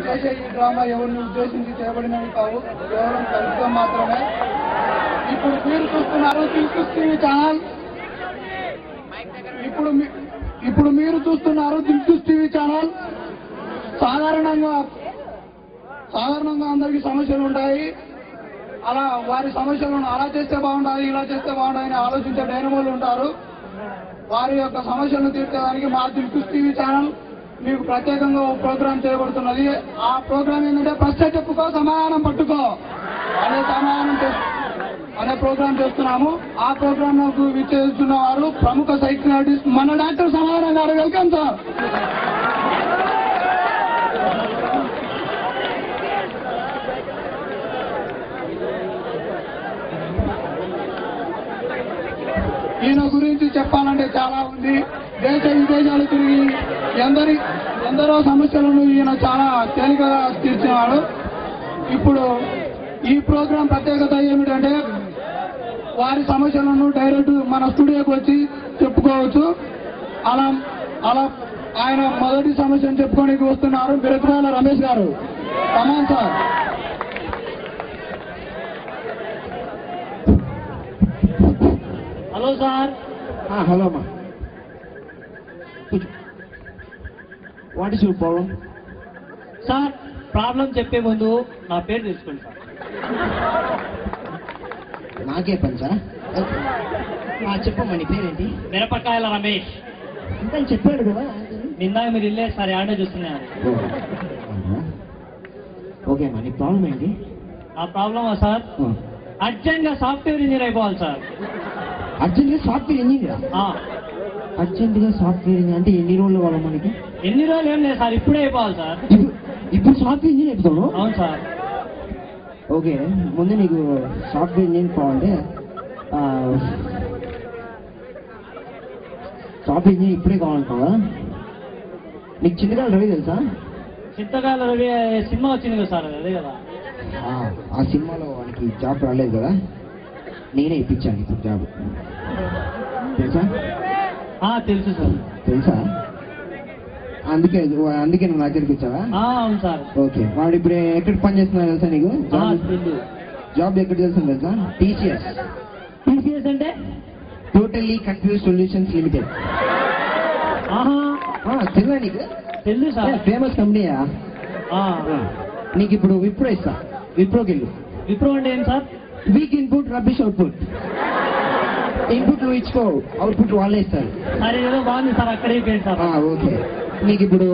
చేసే ఈ డ్రామా ఎవరిని ఉద్దేశించి చేయబడినవి కావు, కేవలం కవిత్వం మాత్రమే. ఇప్పుడు మీరు చూస్తున్నారు దిల్కుష్ టీవీ ఛానల్. ఇప్పుడు మీరు చూస్తున్నారు దిల్కుష్ టీవీ ఛానల్. సాధారణంగా అందరికీ సమస్యలు ఉంటాయి. అలా వారి సమస్యలను అలా చేస్తే బాగుంటుంది, ఇలా చేస్తే బాగుంటుంది అని ఆలోచించే డైనమోలు ఉంటారు. వారి యొక్క సమస్యలను తీర్చడానికి మా దిల్కుష్ టీవీ ఛానల్ మీకు ప్రత్యేకంగా ఒక ప్రోగ్రాం చేయబడుతున్నది. ఆ ప్రోగ్రాం ఏంటంటే ప్రశ్న చెప్పుకో సమాధానం పట్టుకో అనే ప్రోగ్రాం చేస్తున్నాము. ఆ ప్రోగ్రాం నాకు విచ్చేస్తున్న వారు ప్రముఖ సైకియాట్రిస్ట్ మన డాక్టర్ సమాధానం గారు. Welcome sir. ఈయన గురించి చెప్పాలంటే చాలా ఉంది. దేశ విదేశాలు తిరిగి ఎందరో సమస్యలను ఈయన చాలా తేలికగా తీర్చినాడు. ఇప్పుడు ఈ ప్రోగ్రాం ప్రత్యేకత ఏమిటంటే వారి సమస్యలను డైరెక్ట్ మన స్టూడియోకి వచ్చి చెప్పుకోవచ్చు. అలా ఆయన మొదటి సమస్యను చెప్పుకోడానికి వస్తున్నారు బిరకరాల Ramesh garu. Come on sir. Hello sir. Hello అమ్మా. What is your problem? Sir problem చెప్పే ముందు నా పేరు తెలుసుకోండి సార్. నాకే పని సార్. చెప్పమ్మా నీ పేరేంటి? మిరపకాయల రమేష్. ఇంకా చెప్పాడు కదా నిన్న మీరు ఇల్లే సార్ ఆడే చూస్తున్నారు. ఓకే అమ్మా నీ ప్రాబ్లం ఏంటి? ఆ ప్రాబ్లమా సార్, అర్జెంట్గా సాఫ్ట్వేర్ ఇంజనీర్ అయిపోవాలి సార్. అర్జెంట్గా సాఫ్ట్వేర్ ఇంజనీర్? అర్జెంట్గా సాఫ్ట్వేర్ ఇంజనీర్ అంటే ఎన్ని రోజులు కావాలి మనకి? ఎన్ని రోజులు ఏం లేదు సార్, ఇప్పుడే అయిపోవాలి సార్. ఇప్పుడు సాఫ్ట్వేర్ ఇంజనీర్ అయిపోతాను? అవును సార్. ఓకే, ముందు నీకు సాఫ్ట్వేర్ ఇంజనీర్ కావాలంటే సాఫ్ట్వేర్ ఇంజనీర్ ఇప్పుడే కావాలంటావా? నీకు చింతకాయల రవి తెలుసా? చింతకాయల రవి సినిమా వచ్చింది కదా సార్, అదే కదా. ఆ సినిమాలో వానికి జాబ్ రాలేదు కదా, నేనే ఇప్పించాను ఇప్పుడు జాబ్. తెలుసా? తెలుసు సార్. తెలుసా? అందుకే నువ్వు నా దగ్గరికి వచ్చావా? అవును సార్. ఓకే, వాడు ఇప్పుడు ఎక్కడ పని చేస్తున్నావు తెలుసా నీకు? జాబ్ ఎక్కడ చేస్తాను తెలుసా? టీసీఎస్. టీసీఎస్ అంటే టోటల్లీ కన్ఫ్యూజ్ సొల్యూషన్స్ లిమిటెడ్. తెలుసా నీకు? తెలుసు సార్, ఫేమస్ కంపెనీయా. నీకు ఇప్పుడు విప్రో ఇస్తా, విప్రోకి వెళ్ళు. విప్రో అంటే ఏం sir? Week input rubbish output. Input నువ్వు ఇచ్చుకో, అవుట్పుట్ వాళ్ళే ఇస్తారు. సరే ఏదో బాగుంది సార్, అక్కడే సార్. ఓకే, నీకు ఇప్పుడు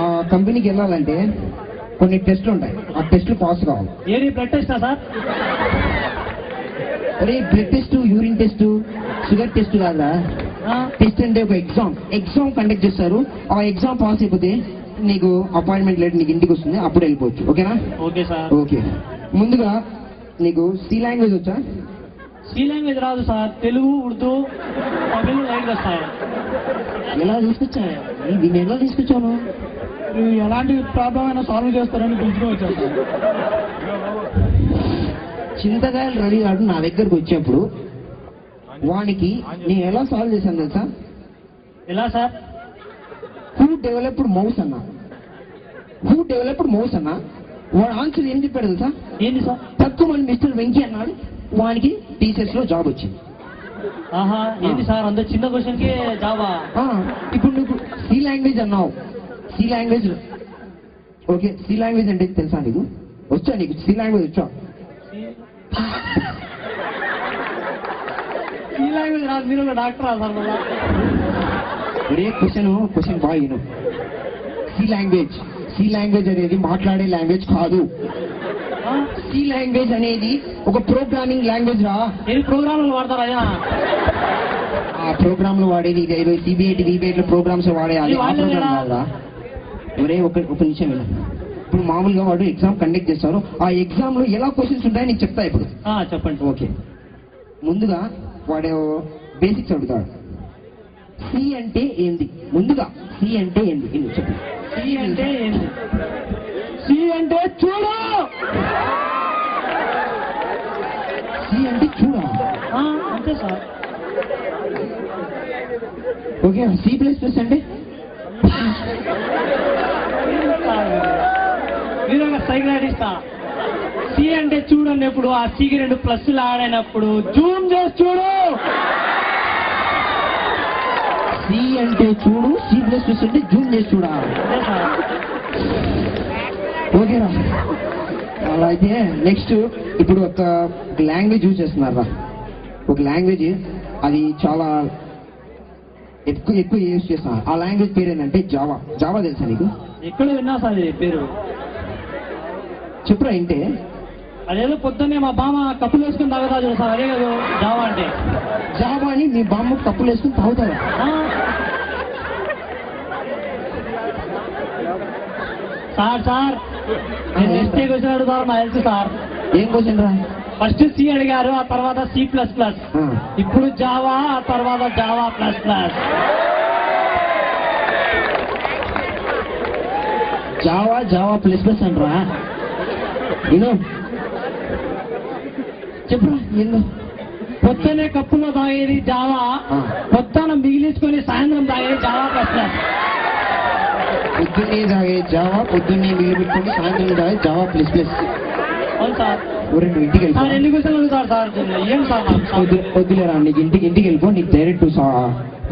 ఆ కంపెనీకి వెళ్ళాలంటే కొన్ని టెస్ట్లు ఉంటాయి, ఆ టెస్ట్లు పాస్ కావాలి. ఏది బ్లడ్ టెస్టా సార్? అరే blood test, urine test, sugar test కాదా. టెస్ట్ అంటే ఒక ఎగ్జామ్ కండక్ట్ చేస్తారు. ఆ ఎగ్జామ్ పాస్ అయిపోతే నీకు అపాయింట్మెంట్ లెటర్ నీకు ఇంటికి వస్తుంది, అప్పుడు వెళ్ళిపోవచ్చు. ఓకేనా? Okay sir. ఓకే, ముందుగా నీకు సి లాంగ్వేజ్ వచ్చా? సి లాంగ్వేజ్ రాదు సార్, తెలుగు, ఉర్దూ, తమిళ్ లైట్ వస్తాయి. ఎలా తీసుకొచ్చా? దీన్ని ఎలా తీసుకొచ్చాను? ఎలాంటి ప్రాబ్లం అయినా సాల్వ్ చేస్తారని తెలుసుకోవచ్చు. చింతకాయలు రవి గారు నా దగ్గరకు వచ్చేప్పుడు వానికి నేను ఎలా సాల్వ్ చేశాను తెలుసా? ఎలా సార్? హూ డెవలప్డ్ మౌస్ అన్నా. వాడు ఆన్సర్ ఏం చెప్పాడు తెలుసా? ఏంటి సార్? తక్కువ మంది మిస్టర్ వెంకీ అన్నాడు. వానికి టీసీఎస్ లో జాబ్ వచ్చింది. ఏంటి సార్ అంత చిన్న క్వశ్చన్ కి జాబా? ఇప్పుడు నువ్వు సి లాంగ్వేజ్ అన్నావు. C language okay, C language అంటే తెలుసా నీకు? వచ్చా నీకు సి లాంగ్వేజ్ వచ్చా? సి లాంగ్వేజ్ రాదు, మీరు డాక్టర్ సార్ మళ్ళా. ఒరే క్వశ్చన్ బాగా విను. సి లాంగ్వేజ్ అనేది మాట్లాడే లాంగ్వేజ్ కాదు. సి లాంగ్వేజ్ అనేది ఒక ప్రోగ్రామింగ్ లాంగ్వేజ్ రా. ఏ ప్రోగ్రామ్ వాడతారా? ఆ ప్రోగ్రామ్ లో వాడేది సిబిఐటి లో ప్రోగ్రామ్స్ వాడేయాలి. ఆ ప్రోగ్రామ్ కాదురా. ఒరే ఒక నిమిషం విను. ఇప్పుడు మామూలుగా వాడు ఎగ్జామ్ కండక్ట్ చేస్తారు. ఆ ఎగ్జామ్ లో ఎలా క్వశ్చన్స్ ఉంటాయో నీకు చెప్తా ఇప్పుడు. చెప్పండి. ఓకే, ముందుగా వాడు బేసిక్స్ అడుగుతాడు. సి అంటే ఏంది? ముందుగా సి అంటే ఏంది చెప్పు. సి అంటే ఏంది? సి అంటే చూడు. సి అంటే చూడా? అంతే సార్. ఓకే, C++ అంటే సైకిల్ ఆడిస్తా. సి అంటే చూడండి, ఎప్పుడు ఆ సికి 2 ప్లస్లు ఆడైనప్పుడు జూమ్ చేసి చూడు. సి అంటే చూడు, సి ప్లస్ ప్లస్ అంటే జూమ్ చేసి చూడా. ఓకేరా. అలా అయితే నెక్స్ట్ ఇప్పుడు ఒక లాంగ్వేజ్ యూజ్ చేస్తున్నారా. ఒక లాంగ్వేజ్ అది చాలా ఎక్కువ యూజ్ చేస్తున్నారు. ఆ లాంగ్వేజ్ పేరు ఏంటంటే జావా. జావా తెలుసా నీకు? ఎక్కడ విన్నా సార్ ఇది పేరు? చెప్పురా ఏంటే. అదేదో పొద్దున్నే మా బామ్మ కప్పులు వేసుకుని తాగుతా చూడు సార్, అదే కదా జావా అంటే. జావా అని మీ బామ్మ కప్పులు వేసుకుని తాగుతారా? సార్ నెక్స్ట్ క్వశ్చన్ అడుగుతారు నాకు తెలుసు సార్. ఏం క్వశ్చన్ రా? ఫస్ట్ సి అడిగారు, ఆ తర్వాత సి ప్లస్ ప్లస్, ఇప్పుడు జావా, ఆ తర్వాత Java plus plus. Java Java plus plus అంటరా? నేను చెప్పురా ఏందో. పొద్దునే కప్పులో తాగేది జావా, పొద్దున మిగిలించుకొని సాయంత్రం తాగేది జావా ప్లస్ ప్లస్. పొద్దున్నే తాగే జావా, పొద్దున్నే మిగిలి పెట్టుకొని సాయంత్రం తాగే జావా ప్లస్ ప్లస్. అవును సార్. నువ్వు ఇంటికి వెళ్ళిపో. ఎన్ని క్వశ్చన్లు అడుగుతారు సార్? ఏం సార్ వద్దులేరా, నీకు ఇంటికి వెళ్ళిపో. నీకు డైరెక్ట్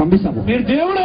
పంపిస్తాము. మీరు దేవుడు